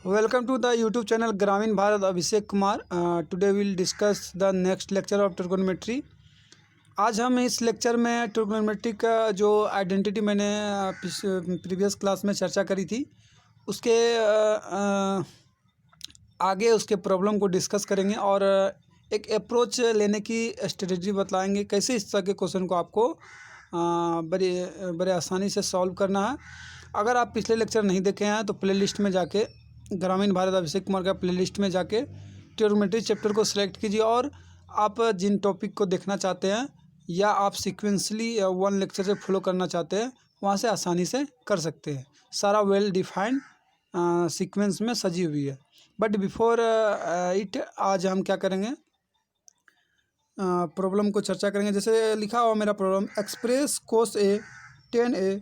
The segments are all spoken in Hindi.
Welcome to the YouTube channel ग्रामीण Bharat Abhishek Kumar. Today will discuss the next lecture of trigonometry. आज हम इस लेक्चर में ट्रिगोनोमेट्री का जो आइडेंटिटी मैंने प्रीवियस क्लास में चर्चा करी थी उसके आगे उसके प्रॉब्लम को डिस्कस करेंगे और एक अप्रोच लेने की स्ट्रेटजी बतलाएंगे कैसे इस तरह के क्वेश्चन को आपको बड़े आसानी से सॉल्व करना है। अगर आप पिछले लेक्चर नहीं देखे हैं तो प्लेलिस्ट में जाके ग्रामीण भारत अभिषेक कुमार का प्लेलिस्ट में जाके ट्रिगोनोमेट्री चैप्टर को सिलेक्ट कीजिए और आप जिन टॉपिक को देखना चाहते हैं या आप सीक्वेंसली वन लेक्चर से फॉलो करना चाहते हैं वहाँ से आसानी से कर सकते हैं। सारा वेल डिफाइंड सीक्वेंस में सजी हुई है। बट बिफोर इट आज हम क्या करेंगे, प्रॉब्लम को चर्चा करेंगे। जैसे लिखा हुआ मेरा problem, express cos A tan A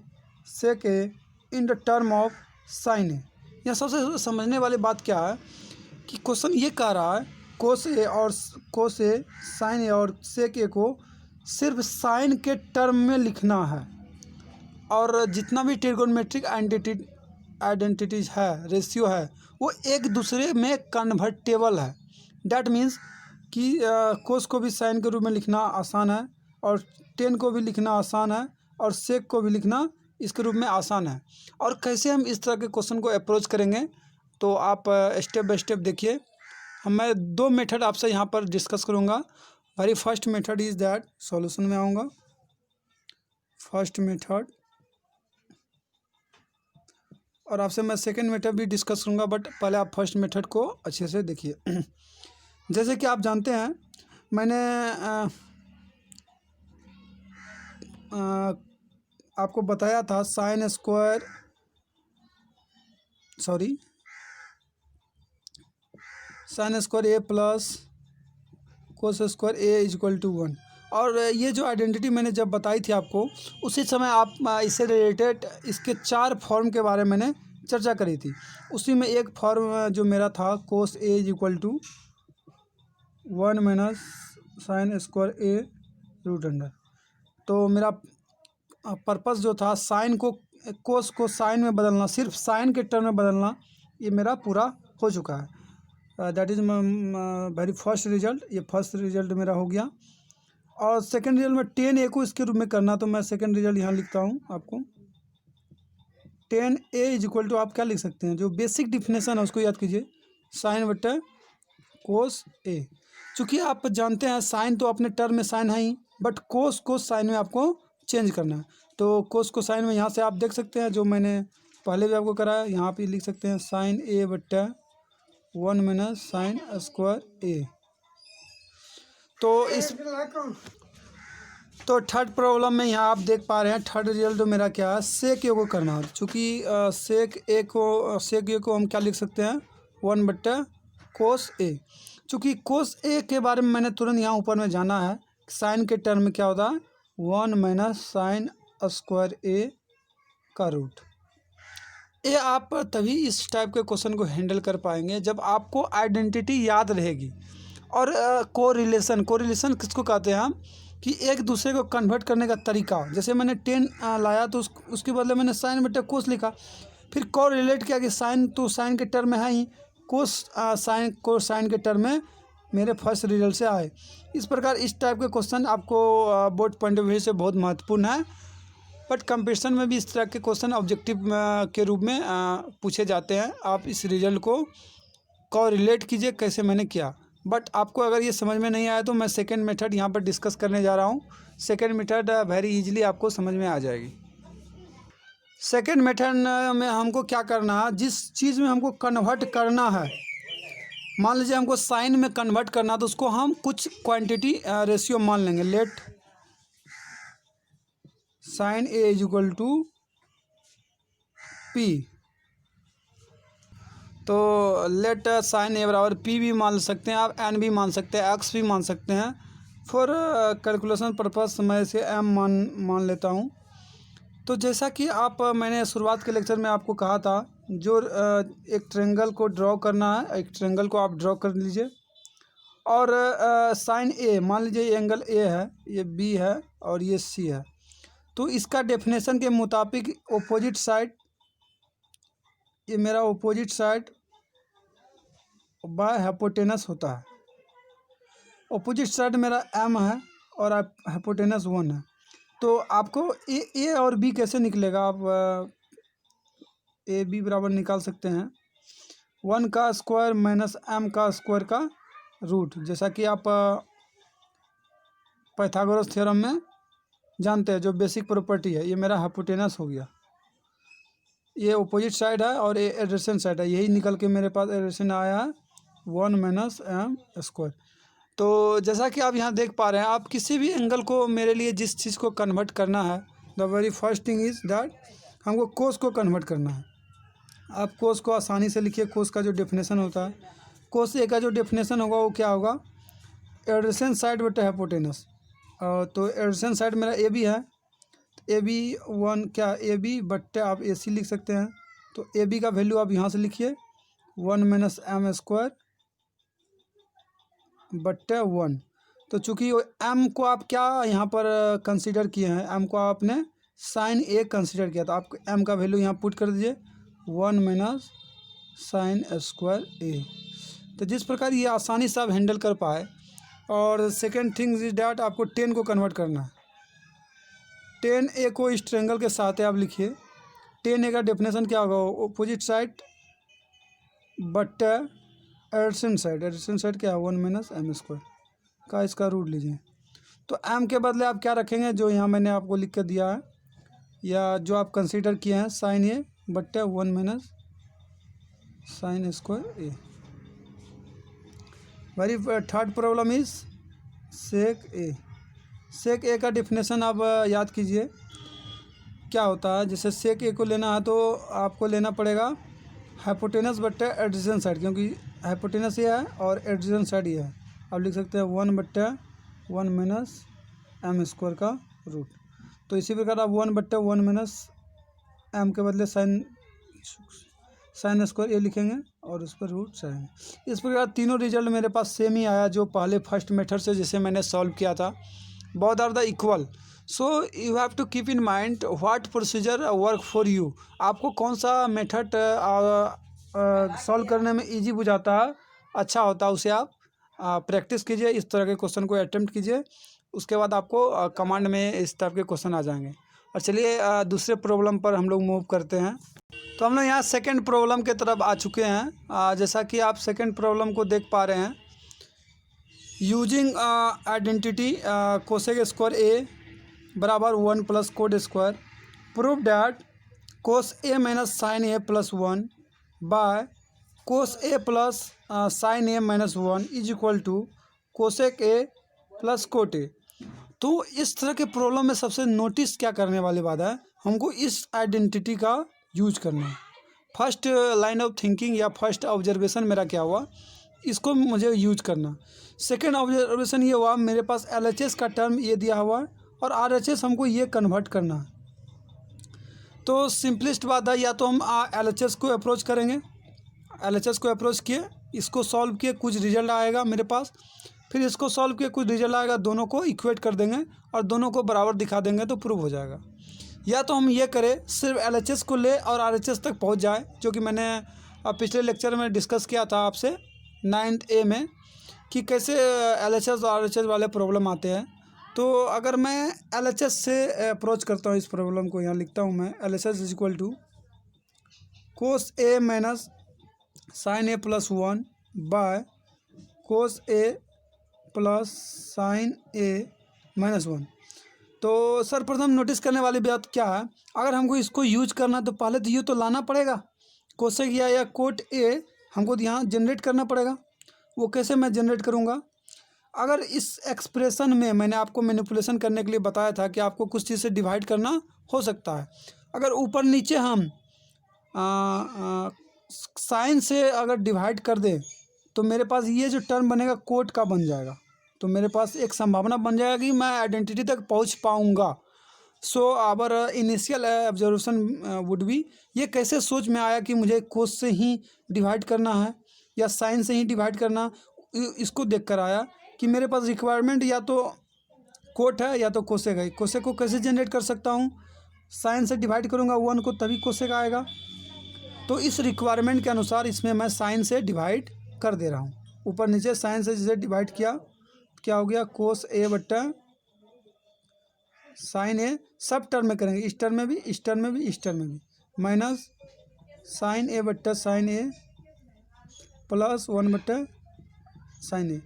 sec A in the term of sine A. यहाँ सबसे समझने वाली बात क्या है कि क्वेश्चन ये कह रहा है कोस ए साइन ए और सेक ए को सिर्फ साइन के टर्म में लिखना है और जितना भी ट्रिगोनोमेट्रिक आइडेंटिटीज है, रेशियो है, वो एक दूसरे में कन्वर्टेबल है। डैट मीन्स कि कोस को भी साइन के रूप में लिखना आसान है और टेन को भी लिखना आसान है और सेक को भी लिखना इसके रूप में आसान है। और कैसे हम इस तरह के क्वेश्चन को अप्रोच करेंगे तो आप स्टेप बाय स्टेप देखिए। मैं दो मेथड आपसे यहाँ पर डिस्कस करूँगा। Very first method is that, solution में आऊँगा फर्स्ट मेथड और आपसे मैं सेकंड मेथड भी डिस्कस करूँगा, बट पहले आप फर्स्ट मेथड को अच्छे से देखिए। जैसे कि आप जानते हैं मैंने आपको बताया था sine square A plus cos square A is equal to 1। और ये जो आइडेंटिटी मैंने जब बताई थी आपको उसी समय आप इससे रिलेटेड इसके 4 फॉर्म के बारे में मैंने चर्चा करी थी। उसी में एक फॉर्म जो मेरा था cos A is equal to 1 minus sine square A root under. तो मेरा पर्पस जो था साइन को कोस को साइन में बदलना, सिर्फ साइन के टर्म में बदलना, ये मेरा पूरा हो चुका है। That is very first result. ये फर्स्ट रिजल्ट मेरा हो गया। और सेकंड रिजल्ट में टेन ए को इसके रूप में करना, तो मैं सेकंड रिजल्ट यहाँ लिखता हूँ आपको। Tan A is equal to आप क्या लिख सकते हैं, जो बेसिक डिफिनेशन है उसको याद कीजिए, साइन बटे कोस ए। चूँकि आप जानते हैं साइन तो अपने टर्म में साइन है ही, बट कोस को साइन में आपको चेंज करना है। तो कोस को साइन में यहाँ से आप देख सकते हैं, जो मैंने पहले भी आपको कराया, यहाँ पे लिख सकते हैं साइन ए बट्टा 1 माइनस साइन स्क्वायर ए। तो थर्ड प्रॉब्लम में यहाँ आप देख पा रहे हैं थर्ड रिजल्ट तो मेरा क्या है, सेक ए को करना है। चूँकि सेक ए को हम क्या लिख सकते हैं, 1 बट्टा कोस ए। चूँकि कोस ए के बारे में मैंने तुरंत यहाँ ऊपर में जाना है, साइन के टर्म में क्या होता है 1 माइनस साइन स्क्वायर ए का रूट। ये आप तभी इस टाइप के क्वेश्चन को हैंडल कर पाएंगे जब आपको आइडेंटिटी याद रहेगी। और कोरिलेशन किसको कहते हैं हम, कि एक दूसरे को कन्वर्ट करने का तरीका। जैसे मैंने 10 लाया तो उसके बदले मैंने साइन बटे कोस लिखा, फिर कोरिलेट किया कि साइन तो साइन के टर्म में है ही, कोस साइन के टर्म में मेरे फर्स्ट रिजल्ट से आए। इस प्रकार इस टाइप के क्वेश्चन आपको बोर्ड पॉइंट ऑफ व्यू से बहुत महत्वपूर्ण है। बट कंपटीशन में भी इस तरह के क्वेश्चन ऑब्जेक्टिव के रूप में पूछे जाते हैं। आप इस रिजल्ट को रिलेट कीजिए कैसे मैंने किया। बट आपको अगर ये समझ में नहीं आया तो मैं सेकंड मेथड यहाँ पर डिस्कस करने जा रहा हूँ। सेकंड मेथड वेरी इजीली आपको समझ में आ जाएगी। सेकंड मेथड में हमको क्या करना है, जिस चीज़ में हमको कन्वर्ट करना है, मान लीजिए हमको साइन में कन्वर्ट करना, तो उसको हम कुछ क्वांटिटी रेशियो मान लेंगे। Let sine A is equal to P. तो लेट साइन ए बराबर पी भी मान सकते हैं आप, एन भी मान सकते हैं, एक्स भी मान सकते हैं। फॉर कैलकुलेशन पर्पस मैं इसे एम मान लेता हूँ। तो जैसा कि मैंने शुरुआत के लेक्चर में आपको कहा था, जो एक ट्रायंगल को ड्रॉ करना है, एक ट्रायंगल को आप ड्रॉ कर लीजिए और साइन ए, मान लीजिए ये एंगल ए है, ये बी है और ये सी है। तो इसका डेफिनेशन के मुताबिक ऑपोजिट साइड, ये मेरा ऑपोजिट साइड बाय हाइपोटेनस होता है। अपोजिट साइड मेरा m है और हाइपोटेनस 1 है। तो आपको ए और बी कैसे निकलेगा, आप ए बी बराबर निकाल सकते हैं 1 का स्क्वायर माइनस m का स्क्वायर का रूट, जैसा कि आप पाइथागोरस थ्योरम में जानते हैं, जो बेसिक प्रॉपर्टी है। ये मेरा हाइपोटेनस हो गया, ये अपोजिट साइड है और ये एडजेसेंट साइड है, यही निकल के मेरे पास एडजेसेंट आया है 1 माइनस m स्क्वायर। तो जैसा कि आप यहाँ देख पा रहे हैं, आप किसी भी एंगल को मेरे लिए जिस चीज़ को कन्वर्ट करना है, the very first thing is that हमको कोस को कन्वर्ट करना है। आप कोस को आसानी से लिखिए। कोस का जो डेफिनेशन होता है, कोस ए का जो डेफिनेशन होगा वो क्या होगा, एडजेसेंट साइड बटे हाइपोटेनस। तो एडजेसेंट साइड मेरा ए बी है, ए बी 1 क्या ए बी बट्टे आप ए सी लिख सकते हैं। तो ए बी का वैल्यू आप यहाँ से लिखिए 1 माइनस m स्क्वायर बट्टे 1। तो चूँकि m को आप क्या यहाँ पर कंसीडर किए हैं, m को आपने साइन ए कंसीडर किया, तो आप m का वैल्यू यहाँ पुट कर दीजिए 1 माइनस साइन स्क्वायर ए। तो जिस प्रकार ये आसानी से आप हैंडल कर पाए। और सेकेंड थिंग इज डैट आपको 10 को कन्वर्ट करना है। 10 ए को इस ट्रायंगल के साथ है, आप लिखिए 10 ए का डेफिनेशन क्या होगा, opposite side but adjacent side. Adjacent side क्या है 1 माइनस m स्क्वायर का इसका रूट लीजिए। तो m के बदले आप क्या रखेंगे, जो यहाँ मैंने आपको लिख कर दिया है या जो आप कंसीडर किए हैं, साइन ए बट्टे 1 minus sine square A. Very third problem is sec A. Sec A का डेफिनेशन आप याद कीजिए क्या होता है। जैसे सेक ए को लेना है तो आपको लेना पड़ेगा हाइपोटेनस बट्टे एडजेसेंट साइड, क्योंकि हाइपोटेनस ये है और एडजेसेंट साइड ये है। आप लिख सकते हैं 1 बट्टे 1 माइनस m स्क्वायर का रूट। तो इसी प्रकार आप 1 बट्टे 1 माइनस m के बदले साइन स्क्वायर ए लिखेंगे और उस पर रूट साइन। इस प्रकार तीनों रिजल्ट मेरे पास सेम ही आया जो पहले फर्स्ट मेथड से जिसे मैंने सॉल्व किया था। Both are the equal. So you have to keep in mind what procedure work for you. आपको कौन सा मेथड सॉल्व करने में इजी बुझाता है, अच्छा होता है, उसे आप प्रैक्टिस कीजिए। इस तरह के क्वेश्चन को अटेम्प्ट कीजिए, उसके बाद आपको कमांड में इस टाइप के क्वेश्चन आ जाएंगे। और चलिए दूसरे प्रॉब्लम पर हम लोग मूव करते हैं। तो हम लोग यहाँ सेकंड प्रॉब्लम के तरफ आ चुके हैं। जैसा कि आप सेकंड प्रॉब्लम को देख पा रहे हैं, using identity cosec square A बराबर 1 plus cot square, prove that cos A minus sine A plus 1 by cos A plus sine A minus 1 is equal to cosec A plus cot A. तो इस तरह के प्रॉब्लम में सबसे नोटिस क्या करने वाली बात है, हमको इस आइडेंटिटी का यूज करना है। फर्स्ट लाइन ऑफ थिंकिंग या फर्स्ट ऑब्जर्वेशन मेरा क्या हुआ, इसको मुझे यूज करना। सेकेंड ऑब्जर्वेशन ये हुआ, मेरे पास LHS का टर्म ये दिया हुआ है और RHS हमको ये कन्वर्ट करना है। तो सिंपलेस्ट बात है, या तो हम LHS को अप्रोच करेंगे, LHS को अप्रोच किए, इसको सॉल्व किए, कुछ रिजल्ट आएगा मेरे पास, फिर इसको सॉल्व किए, कुछ रिजल्ट आएगा, दोनों को इक्वेट कर देंगे और दोनों को बराबर दिखा देंगे तो प्रूव हो जाएगा। या तो हम ये करें, सिर्फ LHS को ले और RHS तक पहुंच जाए, जो कि मैंने पिछले लेक्चर में डिस्कस किया था आपसे 9th A में कि कैसे LHS और RHS वाले प्रॉब्लम आते हैं। तो अगर मैं LHS से अप्रोच करता हूँ इस प्रॉब्लम को, यहाँ लिखता हूँ मैं LHS is equal to cos A minus sine A plus 1 by cos A plus sine A minus 1। तो सर्वप्रथम नोटिस करने वाली बात क्या है, अगर हमको इसको यूज करना तो पहले तो ये तो लाना पड़ेगा, कोसेक या कोट ए हमको यहाँ जनरेट करना पड़ेगा। वो कैसे मैं जनरेट करूँगा, अगर इस एक्सप्रेशन में मैंने आपको मैनिपुलेशन करने के लिए बताया था कि आपको कुछ चीज़ से डिवाइड करना हो सकता है। अगर ऊपर नीचे हम साइन से अगर डिवाइड कर दें तो मेरे पास ये जो टर्म बनेगा कोट का बन जाएगा। तो मेरे पास एक संभावना बन जाएगा कि मैं आइडेंटिटी तक पहुंच पाऊंगा। So our initial observation would be, ये कैसे सोच में आया कि मुझे कोस से ही डिवाइड करना है या साइन से ही डिवाइड करना, इसको देख कर आया कि मेरे पास रिक्वायरमेंट या तो कोट है या तो कोसेक है। कोसेक को कैसे जनरेट कर सकता हूँ, साइन से डिवाइड करूँगा 1 को तभी कोसेक आएगा। तो इस रिक्वायरमेंट के अनुसार इसमें मैं साइन से डिवाइड कर दे रहा हूँ। ऊपर नीचे साइन से जिसे डिवाइड किया क्या हो गया, कोस ए बट्टा साइन ए, सब टर्म में करेंगे, इस टर्म में भी, इस टर्म में भी, इस टर्म में भी, माइनस साइन ए बट्टा साइन ए प्लस 1 बट्टा साइन ए।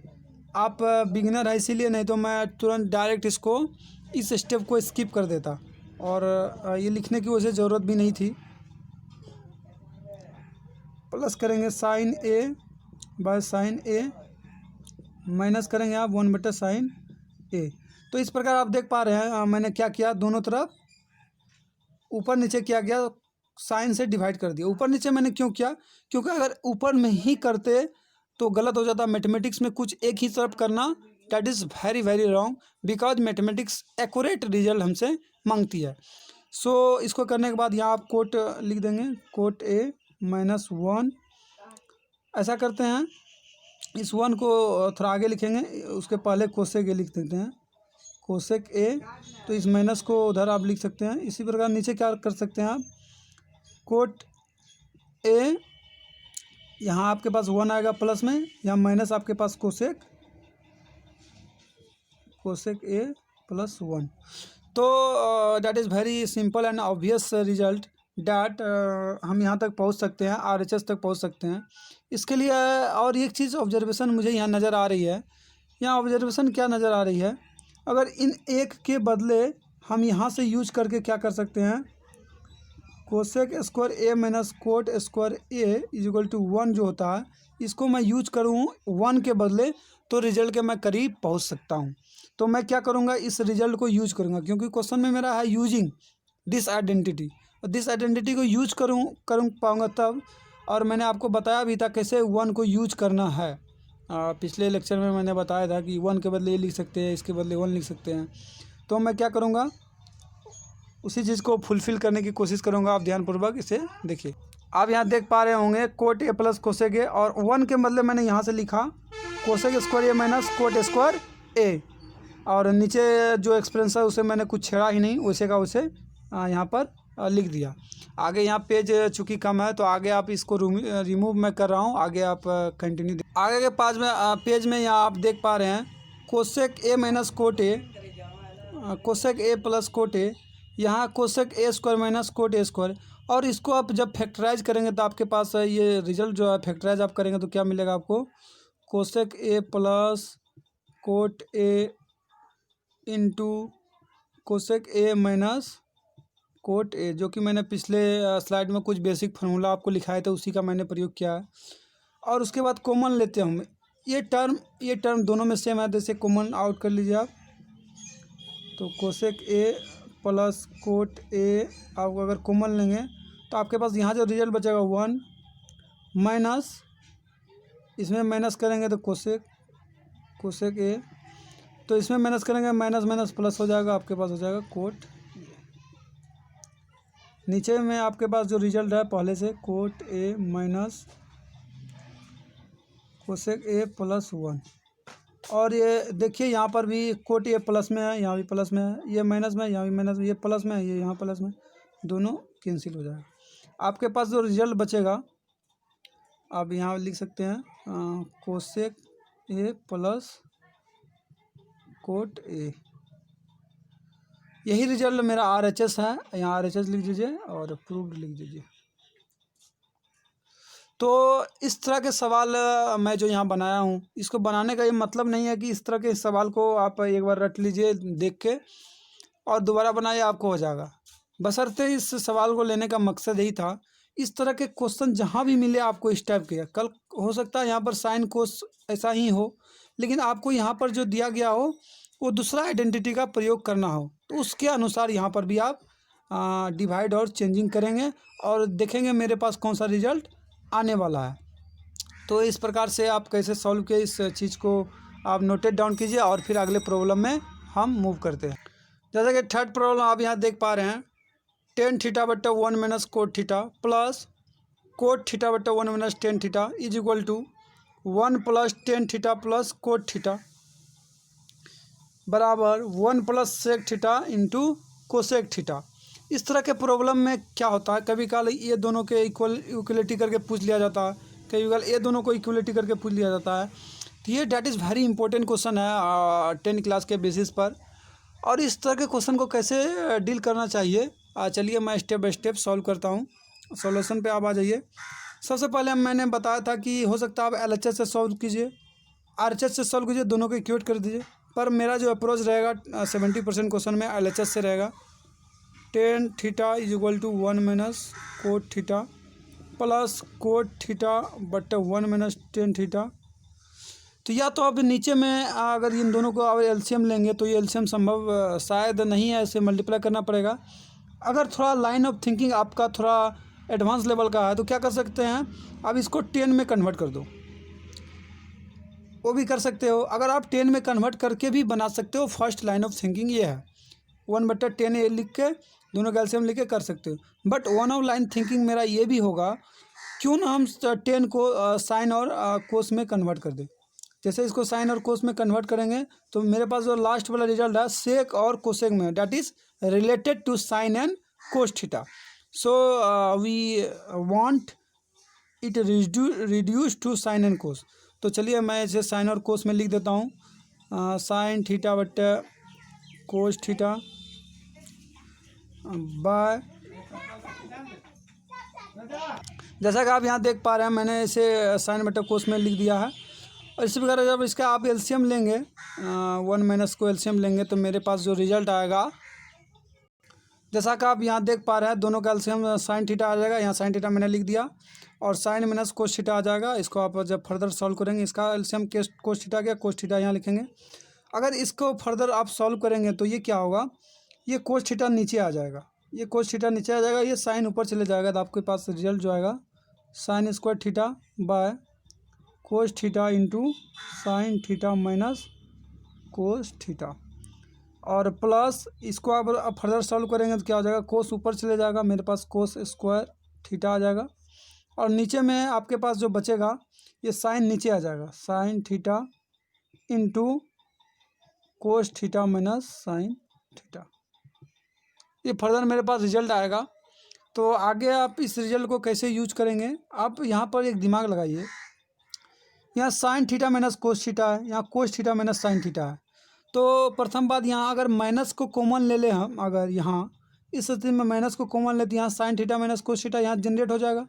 आप बिगिनर है इसीलिए, नहीं तो मैं तुरंत डायरेक्ट इसको इस स्टेप को स्किप कर देता और ये लिखने की वजह ज़रूरत भी नहीं थी। प्लस करेंगे sine A by sine A, minus करेंगे आप 1 बट्टा साइन ए। तो इस प्रकार आप देख पा रहे हैं मैंने क्या किया, दोनों तरफ ऊपर नीचे क्या किया, साइन से डिवाइड कर दिया। ऊपर नीचे मैंने क्यों किया, क्योंकि अगर ऊपर में ही करते तो गलत हो जाता। मैथमेटिक्स में कुछ एक ही तरफ करना that is very very wrong, because mathematics accurate result हमसे मांगती है। सो इसको करने के बाद यहाँ आप कोट लिख देंगे, कोट ए माइनस 1। ऐसा करते हैं, इस 1 को थोड़ा आगे लिखेंगे, उसके पहले कोसेक ए लिख देते हैं, कोसेक ए। तो इस माइनस को उधर आप लिख सकते हैं। इसी प्रकार नीचे क्या कर सकते हैं आप, कोट ए, यहाँ आपके पास 1 आएगा प्लस में, यहाँ माइनस आपके पास कोसेक ए प्लस 1। तो that is very simple and obvious result that हम यहाँ तक पहुँच सकते हैं, RHS तक पहुँच सकते हैं। इसके लिए और एक चीज़ ऑब्जर्वेशन मुझे यहाँ नज़र आ रही है। यहाँ ऑब्जर्वेशन क्या नज़र आ रही है, अगर इन एक के बदले हम यहाँ से यूज करके क्या कर सकते हैं, cosec square A minus cot square A is equal to 1 जो होता है, इसको मैं यूज करूँ 1 के बदले तो रिजल्ट के मैं करीब पहुँच सकता हूँ। तो मैं क्या करूँगा, इस रिजल्ट को यूज करूँगा, क्योंकि क्वेश्चन में मेरा है यूजिंग दिस आइडेंटिटी, और दिस आइडेंटिटी को यूज करूँ पाऊँगा तब। और मैंने आपको बताया भी था कैसे 1 को यूज करना है। पिछले लेक्चर में मैंने बताया था कि 1 के बदले ये लिख सकते हैं, इसके बदले 1 लिख सकते हैं। तो मैं क्या करूँगा, उसी चीज़ को फुलफ़िल करने की कोशिश करूँगा। आप ध्यानपूर्वक इसे देखिए। आप यहाँ देख पा रहे होंगे कोट ए प्लस कोसेक ए, और 1 के बदले मैंने यहाँ से लिखा cosec square A minus cot square ए, और नीचे जो एक्सप्रेशन है उसे मैंने कुछ छेड़ा ही नहीं, वैसे का वैसे यहाँ पर लिख दिया। आगे यहाँ पेज चूँकि कम है तो आगे आप इसको रिमूव मैं कर रहा हूँ, आगे आप कंटिन्यू। आगे के पेज में यहाँ आप देख पा रहे हैं cosec A minus cot A, cosec A plus cot A, यहाँ cosec A square minus cot A square. और इसको आप जब फैक्टराइज करेंगे तो आपके पास ये रिजल्ट जो है, फैक्टराइज आप करेंगे तो क्या मिलेगा आपको, cosec A plus cot A into cosec A minus cot ए, जो कि मैंने पिछले स्लाइड में कुछ बेसिक फार्मूला आपको लिखाया था, उसी का मैंने प्रयोग किया है। और उसके बाद कॉमन लेते हैं हम, ये टर्म दोनों में सेम है, जैसे कॉमन आउट कर लीजिए आप। तो कोसेक ए प्लस कोट ए आप अगर कॉमन लेंगे तो आपके पास यहाँ जो रिजल्ट बचेगा 1 माइनस, इसमें माइनस करेंगे तो कोसेक ए, तो इसमें माइनस करेंगे, माइनस माइनस प्लस हो जाएगा, आपके पास हो जाएगा कोट। नीचे में आपके पास जो रिजल्ट है पहले से, cot A minus cosec A plus 1। और ये देखिए यहाँ पर भी कोट ए प्लस में है, यहाँ भी प्लस में है, ये माइनस में, यहाँ भी माइनस में, ये प्लस में है, ये यहाँ प्लस में, दोनों कैंसिल हो जाएगा। आपके पास जो रिजल्ट बचेगा आप यहाँ लिख सकते हैं कोसेक ए प्लस कोट ए। यही रिजल्ट मेरा RHS है, यहाँ RHS लिख दीजिए और प्रूव्ड लिख दीजिए। तो इस तरह के सवाल मैं जो यहाँ बनाया हूँ, इसको बनाने का ये मतलब नहीं है कि इस तरह के सवाल को आप एक बार रट लीजिए देख के और दोबारा बनाइए आपको हो जाएगा। बशर्ते इस सवाल को लेने का मकसद यही था, इस तरह के क्वेश्चन जहाँ भी मिले आपको इस टाइप के, कल हो सकता है यहाँ पर साइन कोस ऐसा ही हो, लेकिन आपको यहाँ पर जो दिया गया हो वो दूसरा आइडेंटिटी का प्रयोग करना हो, तो उसके अनुसार यहाँ पर भी आप डिवाइड और चेंजिंग करेंगे और देखेंगे मेरे पास कौन सा रिजल्ट आने वाला है। तो इस प्रकार से आप कैसे सॉल्व किए इस चीज़ को आप नोटेड डाउन कीजिए और फिर अगले प्रॉब्लम में हम मूव करते हैं। जैसा कि थर्ड प्रॉब्लम आप यहाँ देख पा रहे हैं, टेन थीटा बट्टा 1 minus cot theta plus cot theta बट्टा 1 minus tan theta is equal to 1 plus tan theta plus cot theta बराबर 1 plus sec theta into cosec theta. इस तरह के प्रॉब्लम में क्या होता है, कभी कभार ये दोनों के इक्वलिटी करके पूछ लिया जाता है, कई बार ये दोनों को इक्वलिटी करके पूछ लिया जाता है। तो ये that is very important question है 10 क्लास के बेसिस पर। और इस तरह के क्वेश्चन को कैसे डील करना चाहिए, चलिए मैं स्टेप बाय स्टेप सॉल्व करता हूँ। सॉल्यूशन पे आप आ जाइए। सबसे पहले मैंने बताया था कि हो सकता है आप LHS से सॉल्व कीजिए, RHS से सॉल्व कीजिए, दोनों को इक्वेट कर दीजिए। पर मेरा जो अप्रोच रहेगा 70% क्वेश्चन में LHS से रहेगा। tan theta is equal to 1 minus cot theta plus cot theta बट्टे 1 माइनस tan थीटा। तो या तो अब नीचे में अगर इन दोनों को अब एलसीएम लेंगे तो ये एलसीएम संभव शायद नहीं है, इसे मल्टीप्लाई करना पड़ेगा। अगर थोड़ा लाइन ऑफ थिंकिंग आपका थोड़ा एडवांस लेवल का है तो क्या कर सकते हैं, अब इसको 10 में कन्वर्ट कर दो, वो भी कर सकते हो। अगर आप 10 में कन्वर्ट करके भी बना सकते हो, फर्स्ट लाइन ऑफ थिंकिंग ये है। 1/10 ये लिख के दोनों का एलसीएम लिख के कर सकते हो। But one of line thinking मेरा ये भी होगा, क्यों ना हम 10 को साइन और कोस में कन्वर्ट कर दें। जैसे इसको साइन और कोस में कन्वर्ट करेंगे तो मेरे पास जो लास्ट वाला रिजल्ट है सेक और कोसेक में, that is related to sine and cos theta. So we want it reduce to sine and cos. तो चलिए मैं इसे साइन और कोस में लिख देता हूँ, साइन थीटा बट्टे कोस थीटा बाय, जैसा कि आप यहाँ देख पा रहे हैं मैंने इसे साइन बट्टे कोस में लिख दिया है। और इसी प्रकार जब इसका आप एलसीएम लेंगे 1 माइनस को एलसीएम लेंगे तो मेरे पास जो रिजल्ट आएगा, जैसा कि आप यहाँ देख पा रहे हैं दोनों का एलसीएम साइन थीटा आ जाएगा। यहाँ साइन थीटा मैंने लिख दिया और साइन माइनस कोस थीटा आ जाएगा। इसको आप जब फर्दर सॉल्व करेंगे, इसका एलसीएम कोस थीटा गया, कोस थीटा यहाँ लिखेंगे। अगर इसको फर्दर आप सॉल्व करेंगे तो ये क्या होगा, ये कोस थीटा नीचे आ जाएगा, ये कोस थीटा नीचे आ जाएगा, ये साइन ऊपर चले जाएगा। तो आपके पास रिजल्ट जो आएगा sign square theta by cos theta into sine theta minus cos theta. और प्लस इसको आप फर्दर सॉल्व करेंगे तो क्या हो जाएगा, कोस ऊपर चले जाएगा, मेरे पास कोस स्क्वायर थीटा आ जाएगा। और नीचे में आपके पास जो बचेगा ये साइन नीचे आ जाएगा, sign theta into cos theta minus sine theta. ये फर्दर मेरे पास रिजल्ट आएगा। तो आगे आप इस रिजल्ट को कैसे यूज करेंगे, आप यहाँ पर एक दिमाग लगाइए। यहाँ sign theta minus cos theta है, यहाँ cos theta minus sine theta है। तो प्रथम बात, यहाँ अगर माइनस को कॉमन ले लें हम, अगर यहाँ इस स्थिति में माइनस को कॉमन लेते हैं, यहाँ sign theta minus cos theta यहाँ जनरेट हो जाएगा।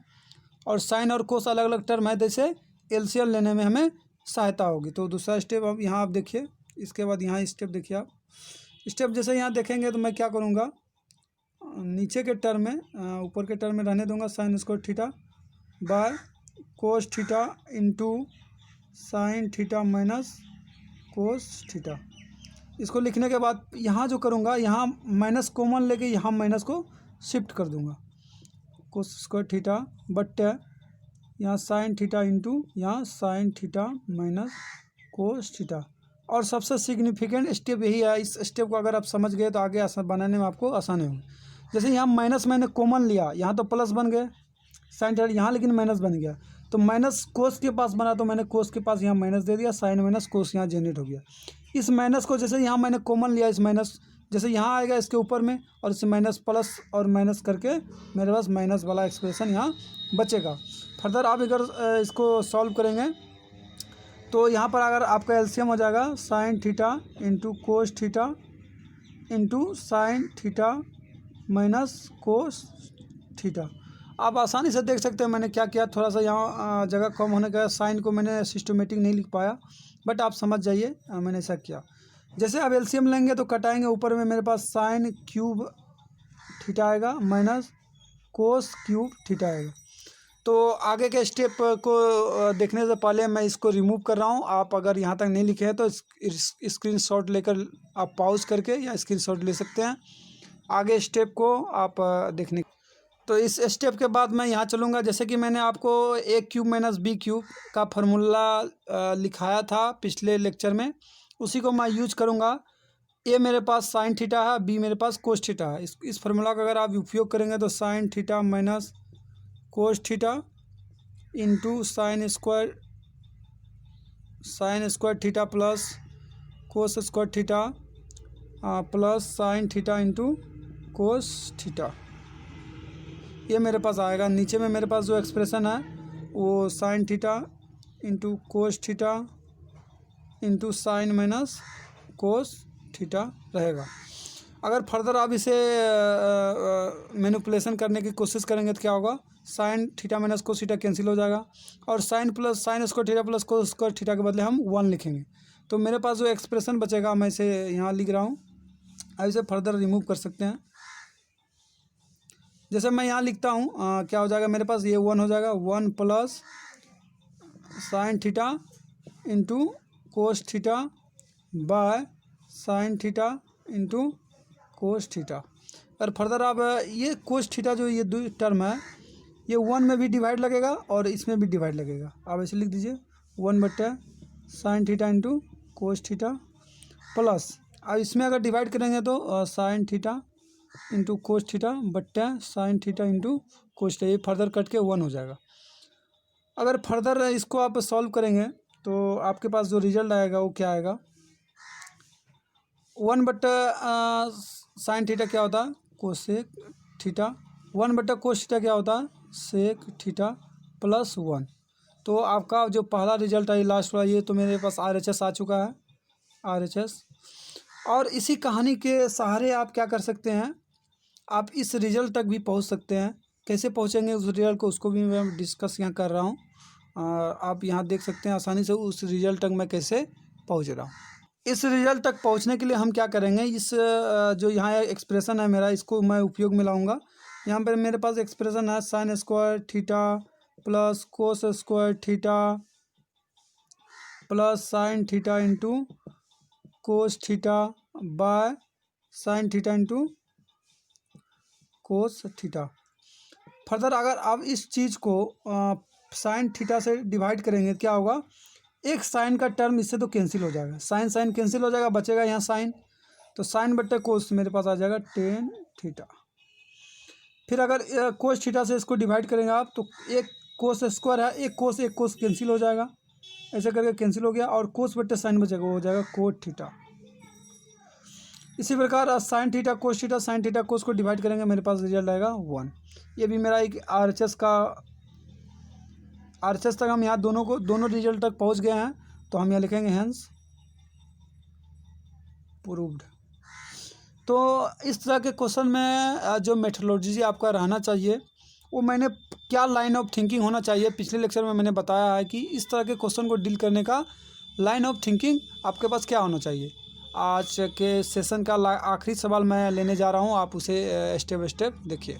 और साइन और कोस अलग अलग टर्म है, जैसे एलसीएम लेने में हमें सहायता होगी। तो दूसरा स्टेप अब यहाँ आप देखिए, इसके बाद यहाँ स्टेप देखिए आप। स्टेप जैसे यहाँ देखेंगे तो मैं क्या करूँगा, नीचे के टर्म में ऊपर के टर्म में रहने दूंगा sign square theta by cos theta into sine theta minus cos theta. इसको लिखने के बाद यहाँ जो करूँगा, यहाँ माइनस कॉमन लेके यहाँ माइनस को शिफ्ट कर दूँगा, कोस स्क्वायर थीटा बट्टे यहाँ साइन थीटा इंटू यहाँ sign theta minus cos theta. और सबसे सिग्निफिकेंट स्टेप यही है, इस स्टेप को अगर आप समझ गए तो आगे बनाने में आपको आसानी होगी। जैसे यहाँ माइनस मैंने कॉमन लिया, यहाँ तो प्लस बन गए साइन थीटा, यहाँ लेकिन माइनस बन गया। तो माइनस कोस के पास बना तो मैंने कोस के पास यहाँ माइनस दे दिया, साइन माइनस कोस यहाँ जनरेट हो गया। इस माइनस को जैसे यहाँ मैंने कॉमन लिया, इस माइनस जैसे यहाँ आएगा इसके ऊपर में, और इसे माइनस प्लस और माइनस करके मेरे पास माइनस वाला एक्सप्रेशन यहाँ बचेगा। फर्दर आप अगर इसको सॉल्व करेंगे तो यहाँ पर अगर आपका एलसीएम हो जाएगा sign theta into cos theta into sine theta minus cos theta. आप आसानी से देख सकते हैं मैंने क्या किया, थोड़ा सा यहाँ जगह कम होने का साइन को मैंने सिस्टमेटिक नहीं लिख पाया, बट आप समझ जाइए मैंने ऐसा किया। जैसे आप एलसीएम लेंगे तो कटाएंगे, ऊपर में मेरे पास साइन क्यूब थीटा आएगा माइनस कोस क्यूब थीटा आएगा। तो आगे के स्टेप को देखने से पहले मैं इसको रिमूव कर रहा हूँ। आप अगर यहाँ तक नहीं लिखे हैं तो स्क्रीनशॉट लेकर आप पॉज करके या स्क्रीनशॉट ले सकते हैं आगे स्टेप को आप देखने। तो इस स्टेप के बाद मैं यहाँ चलूँगा, जैसे कि मैंने आपको ए क्यूब माइनस बी क्यूब का फार्मूला लिखाया था पिछले लेक्चर में, उसी को मैं यूज करूँगा। ए मेरे पास साइन थीटा है, बी मेरे पास कोस थीटा है। इस फार्मूला का अगर आप उपयोग करेंगे तो sine theta minus cos theta into sine square theta plus cos square theta plus sign theta into cos theta, ये मेरे पास आएगा। नीचे में मेरे पास जो एक्सप्रेशन है वो sign theta into cos theta into sine minus cos theta रहेगा। अगर फर्दर आप इसे मैनिपुलेशन करने की कोशिश करेंगे तो क्या होगा, sine theta minus cos theta cancel हो जाएगा और sine plus sine square theta plus cos square theta के बदले हम 1 लिखेंगे। तो मेरे पास जो एक्सप्रेशन बचेगा मैं इसे यहाँ लिख रहा हूँ। अब इसे फर्दर रिमूव कर सकते हैं। जैसे मैं यहाँ लिखता हूँ क्या हो जाएगा मेरे पास, ये 1 हो जाएगा, 1 plus sign theta into cos theta by sine theta into cos theta. और फर्दर आप ये कोस थीटा जो ये दो टर्म है ये 1 में भी डिवाइड लगेगा और इसमें भी डिवाइड लगेगा। आप ऐसे लिख दीजिए 1/साइन theta into cos theta plus, अब इसमें अगर डिवाइड करेंगे तो sine theta into cos theta बट्टा sine theta into cos theta, ये फर्दर कट के 1 हो जाएगा। अगर फर्दर इसको आप सॉल्व करेंगे तो आपके पास जो रिजल्ट आएगा वो क्या आएगा, 1/साइन थीटा क्या होता है, कोसेक थीटा, 1/कोस थीटा क्या होता है, सेक थीटा प्लस 1। तो आपका जो पहला रिजल्ट है लास्ट वाला, ये तो मेरे पास RHS आ चुका है, RHS। और इसी कहानी के सहारे आप क्या कर सकते हैं, आप इस रिजल्ट तक भी पहुंच सकते हैं। कैसे पहुंचेंगे उस रिजल्ट को, उसको भी मैं डिस्कस यहाँ कर रहा हूँ। आप यहाँ देख सकते हैं आसानी से उस रिजल्ट तक मैं कैसे पहुँच रहा हूँ। इस रिजल्ट तक पहुंचने के लिए हम क्या करेंगे, इस जो यहाँ एक्सप्रेशन है मेरा, इसको मैं उपयोग में लाऊंगा। यहाँ पर मेरे पास एक्सप्रेशन है sign square theta plus cos square theta plus sign theta into cos theta by sine theta into cos theta. Further अगर आप इस चीज़ को साइन थीटा से डिवाइड करेंगे क्या होगा, एक साइन का टर्म इससे तो कैंसिल हो जाएगा, साइन साइन कैंसिल हो जाएगा, बचेगा यहाँ साइन, तो साइन बट्टे कोस मेरे पास आ जाएगा टेन थीटा। फिर अगर कोस थीटा से इसको डिवाइड करेंगे आप तो एक कोस स्क्वायर है, एक कोस कैंसिल हो जाएगा, ऐसे करके कैंसिल हो गया और कोस बट्टे साइन बचेगा, वो हो जाएगा कोट थीटा। इसी प्रकार sine theta cos theta sine theta cos को डिवाइड करेंगे मेरे पास रिजल्ट आएगा 1। ये भी मेरा एक RHS तक हम यहाँ दोनों रिजल्ट तक पहुँच गए हैं। तो हम यहाँ लिखेंगे हेंस प्रूव्ड। तो इस तरह के क्वेश्चन में जो मेथोडोलॉजी आपका रहना चाहिए, वो मैंने क्या लाइन ऑफ थिंकिंग होना चाहिए पिछले लेक्चर में मैंने बताया है कि इस तरह के क्वेश्चन को डील करने का लाइन ऑफ थिंकिंग आपके पास क्या होना चाहिए। आज के सेशन का आखिरी सवाल मैं लेने जा रहा हूँ, आप उसे स्टेप बाय स्टेप देखिए।